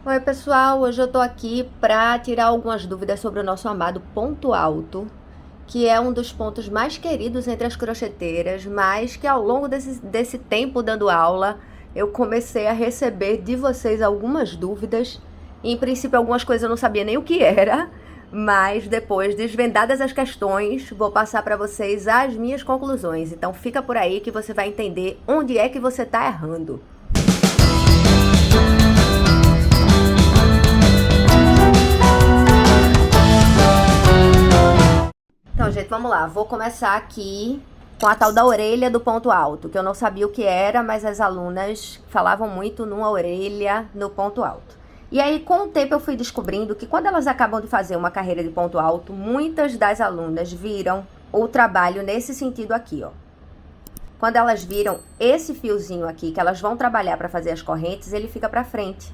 Oi, pessoal, hoje eu tô aqui para tirar algumas dúvidas sobre o nosso amado ponto alto, que é um dos pontos mais queridos entre as crocheteiras, mas que ao longo desse tempo dando aula, eu comecei a receber de vocês algumas dúvidas. Em princípio, algumas coisas eu não sabia nem o que era, mas depois, desvendadas as questões, vou passar para vocês as minhas conclusões. Então fica por aí que você vai entender onde é que você tá errando. Então, gente, vamos lá. Vou começar aqui com a tal da orelha do ponto alto, que eu não sabia o que era, mas as alunas falavam muito numa orelha no ponto alto. E aí, com o tempo, eu fui descobrindo que quando elas acabam de fazer uma carreira de ponto alto, muitas das alunas viram o trabalho nesse sentido aqui, ó. Quando elas viram esse fiozinho aqui, que elas vão trabalhar para fazer as correntes, ele fica para frente.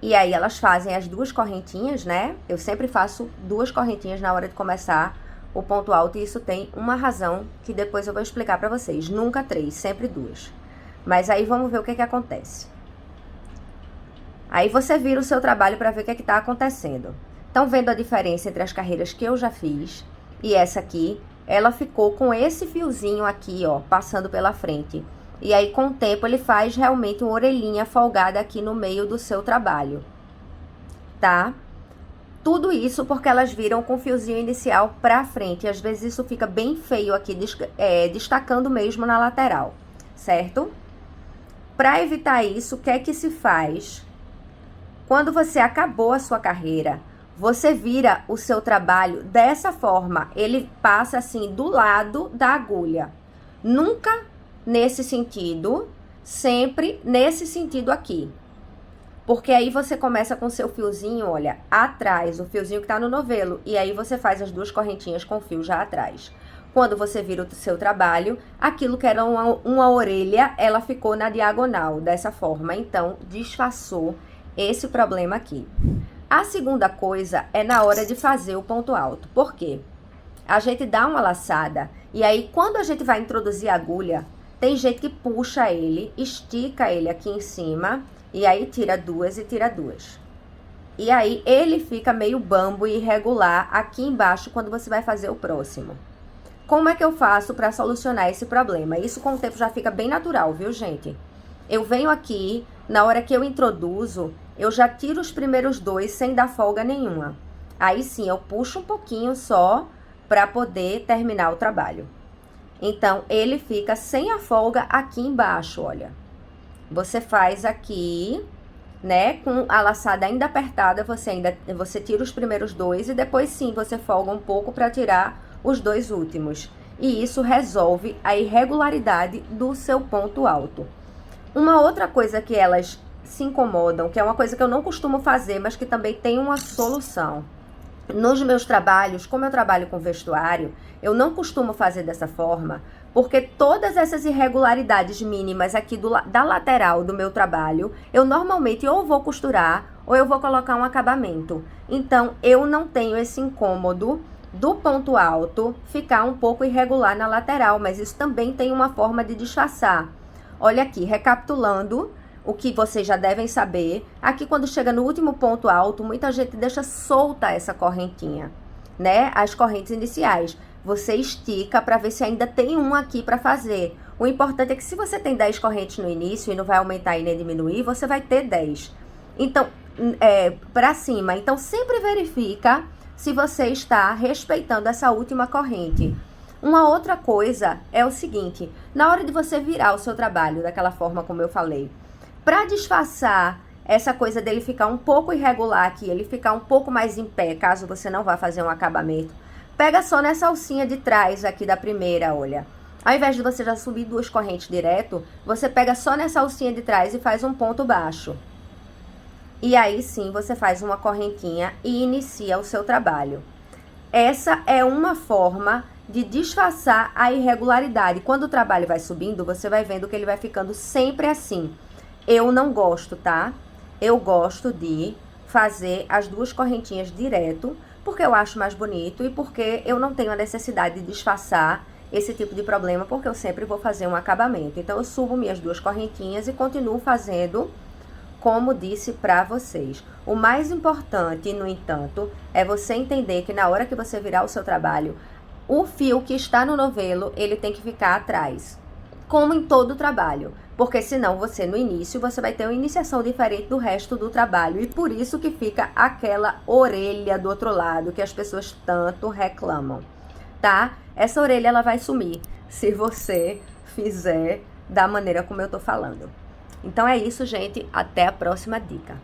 E aí elas fazem as duas correntinhas, né? Eu sempre faço duas correntinhas na hora de começar o ponto alto, e isso tem uma razão que depois eu vou explicar pra vocês. Nunca três, sempre duas. Mas aí vamos ver o que acontece. Aí você vira o seu trabalho pra ver o que tá acontecendo. Estão vendo a diferença entre as carreiras que eu já fiz e essa aqui? Ela ficou com esse fiozinho aqui, ó, passando pela frente. E aí, com o tempo, ele faz realmente uma orelhinha folgada aqui no meio do seu trabalho, tá? Tudo isso porque elas viram com o fiozinho inicial pra frente. E às vezes isso fica bem feio aqui, destacando mesmo na lateral, certo? Pra evitar isso, o que é que se faz? Quando você acabou a sua carreira, você vira o seu trabalho dessa forma. Ele passa assim do lado da agulha. Nunca nesse sentido, sempre nesse sentido aqui. Porque aí você começa com o seu fiozinho, olha, atrás, o fiozinho que tá no novelo, e aí você faz as duas correntinhas com o fio já atrás. Quando você vira o seu trabalho, aquilo que era uma orelha, ela ficou na diagonal, dessa forma. Então, disfarçou esse problema aqui. A segunda coisa é na hora de fazer o ponto alto. Por quê? A gente dá uma laçada, e aí quando a gente vai introduzir a agulha, tem gente que puxa ele, estica ele aqui em cima, e aí tira duas e tira duas. E aí ele fica meio bambo e irregular aqui embaixo quando você vai fazer o próximo. Como é que eu faço para solucionar esse problema? Isso com o tempo já fica bem natural, viu, gente? Eu venho aqui, na hora que eu introduzo, eu já tiro os primeiros dois sem dar folga nenhuma. Aí sim, eu puxo um pouquinho só para poder terminar o trabalho. Então, ele fica sem a folga aqui embaixo, olha. Você faz aqui, né, com a laçada ainda apertada, você tira os primeiros dois e depois sim, você folga um pouco para tirar os dois últimos. E isso resolve a irregularidade do seu ponto alto. Uma outra coisa que elas se incomodam, que é uma coisa que eu não costumo fazer, mas que também tem uma solução. Nos meus trabalhos, como eu trabalho com vestuário, eu não costumo fazer dessa forma, porque todas essas irregularidades mínimas aqui da lateral do meu trabalho, eu normalmente ou vou costurar ou eu vou colocar um acabamento. Então, eu não tenho esse incômodo do ponto alto ficar um pouco irregular na lateral, mas isso também tem uma forma de disfarçar. Olha aqui, recapitulando o que vocês já devem saber, aqui quando chega no último ponto alto, muita gente deixa solta essa correntinha, né? As correntes iniciais. Você estica para ver se ainda tem um aqui para fazer. O importante é que se você tem 10 correntes no início e não vai aumentar e nem diminuir, você vai ter 10. Então, para cima. Então, sempre verifica se você está respeitando essa última corrente. Uma outra coisa é o seguinte, na hora de você virar o seu trabalho daquela forma como eu falei, para disfarçar essa coisa dele ficar um pouco irregular aqui, ele ficar um pouco mais em pé, caso você não vá fazer um acabamento, pega só nessa alcinha de trás aqui da primeira, olha. Ao invés de você já subir duas correntes direto, você pega só nessa alcinha de trás e faz um ponto baixo. E aí sim, você faz uma correntinha e inicia o seu trabalho. Essa é uma forma de disfarçar a irregularidade. Quando o trabalho vai subindo, você vai vendo que ele vai ficando sempre assim. Eu não gosto, tá? Eu gosto de fazer as duas correntinhas direto, porque eu acho mais bonito e porque eu não tenho a necessidade de disfarçar esse tipo de problema, porque eu sempre vou fazer um acabamento. Então, eu subo minhas duas correntinhas e continuo fazendo como disse para vocês. O mais importante, no entanto, é você entender que na hora que você virar o seu trabalho, o fio que está no novelo, ele tem que ficar atrás. Como em todo trabalho. Porque senão você, no início, você vai ter uma iniciação diferente do resto do trabalho. E por isso que fica aquela orelha do outro lado que as pessoas tanto reclamam, tá? Essa orelha, ela vai sumir se você fizer da maneira como eu tô falando. Então é isso, gente. Até a próxima dica.